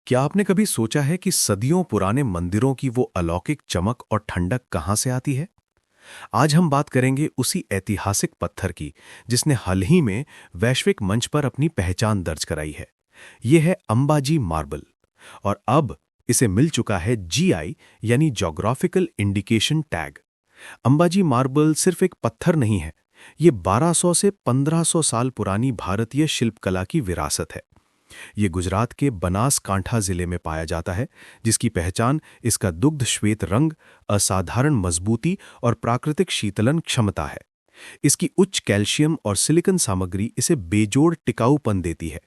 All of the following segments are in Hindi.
क्या आपने कभी सोचा है कि सदियों पुराने मंदिरों की वो अलौकिक चमक और ठंडक कहाँ से आती है? आज हम बात करेंगे उसी ऐतिहासिक पत्थर की जिसने हाल ही में वैश्विक मंच पर अपनी पहचान दर्ज कराई है। ये है अंबाजी मार्बल। और अब इसे मिल चुका है जीआई यानी geographical indication tag. Ambaji marble सिर्फ एक पत्थर नहीं है, ये 1200 से 1500 साल पुरानी भारतीय शिल्पकला की विरासत है। ये गुजरात के बनासकांठा जिले में पाया जाता है, जिसकी पहचान इसका दुग्ध श्वेत रंग, असाधारण मजबूती और प्राकृतिक शीतलन क्षमता है। इसकी उच्च कैल्शियम और सिलिकॉन सामग्री इसे बेजोड़ टिकाऊपन देती है।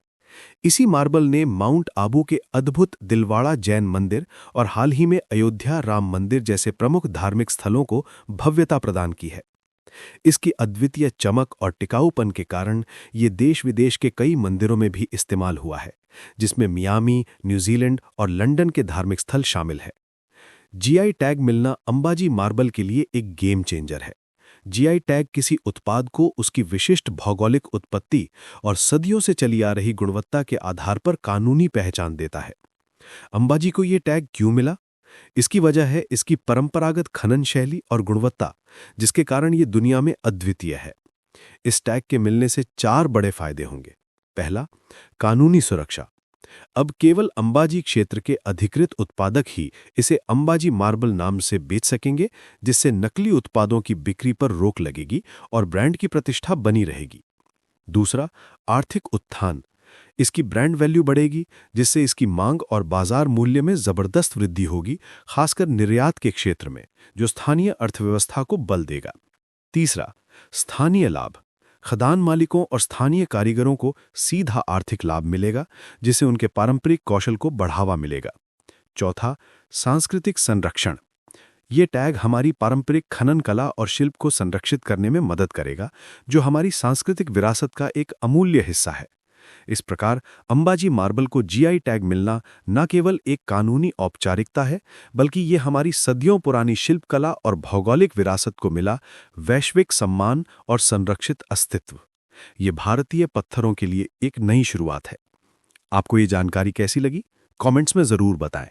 इसी मार्बल ने माउंट आबू के अद्भुत दिलवाड़ा जैन मंदिर और हाल ही में अयोध्या राम मंदिर जैसे प्रमुख धार्मिक स्थलों को भव्यता प्रदान की है। इसकी अद्वितीय चमक और टिकाऊपन के कारण ये देश विदेश के कई मंदिरों में भी इस्तेमाल हुआ है, जिसमें मियामी, न्यूजीलैंड और लंदन के धार्मिक स्थल शामिल हैं। जीआई टैग मिलना अंबाजी मार्बल के लिए एक गेम चेंजर है। जीआई टैग किसी उत्पाद को उसकी विशिष्ट भौगोलिक उत्पत्ति और सदियों से चली आ रही गुणवत्ता के आधार पर कानूनी पहचान देता है। अंबाजी को ये टैग क्यों मिला? इसकी वजह है इसकी परंपरागत खनन शैली और गुणवत्ता, जिसके कारण ये दुनिया में अद्वितीय है। इस टैग के मिलने से 4 बड़े फायदे होंगे। पहला, कानूनी सुरक्षा। अब केवल अंबाजी क्षेत्र के अधिकृत उत्पादक ही इसे अंबाजी मार्बल नाम से बेच सकेंगे, जिससे नकली उत्पादों की बिक्री पर रोक लगेगी और ब्रांड की प्रतिष्ठा बनी रहेगी। दूसरा, आर्थिक उत्थान। इसकी ब्रांड वैल्यू बढ़ेगी, जिससे इसकी मांग और बाजार मूल्य में जबरदस्त वृद्धि होगी, खासकर निर्यात के क्षेत्र में, जो स्थानीय अर्थव्यवस्था को बल देगा। तीसरा, स्थानीय लाभ। खदान मालिकों और स्थानीय कारीगरों को सीधा आर्थिक लाभ मिलेगा, जिससे उनके पारंपरिक कौशल को बढ़ावा मिलेगा। चौथा, सांस्कृतिक संरक्षण। ये टैग हमारी पारंपरिक खनन कला और शिल्प को संरक्षित करने में मदद करेगा, जो हमारी सांस्कृतिक विरासत का एक अमूल्य हिस्सा है। इस प्रकार अंबाजी मार्बल को जीआई टैग मिलना न केवल एक कानूनी औपचारिकता है, बल्कि ये हमारी सदियों पुरानी शिल्पकला और भौगोलिक विरासत को मिला वैश्विक सम्मान और संरक्षित अस्तित्व। ये भारतीय पत्थरों के लिए एक नई शुरुआत है। आपको ये जानकारी कैसी लगी? कमेंट्स में जरूर बताएं।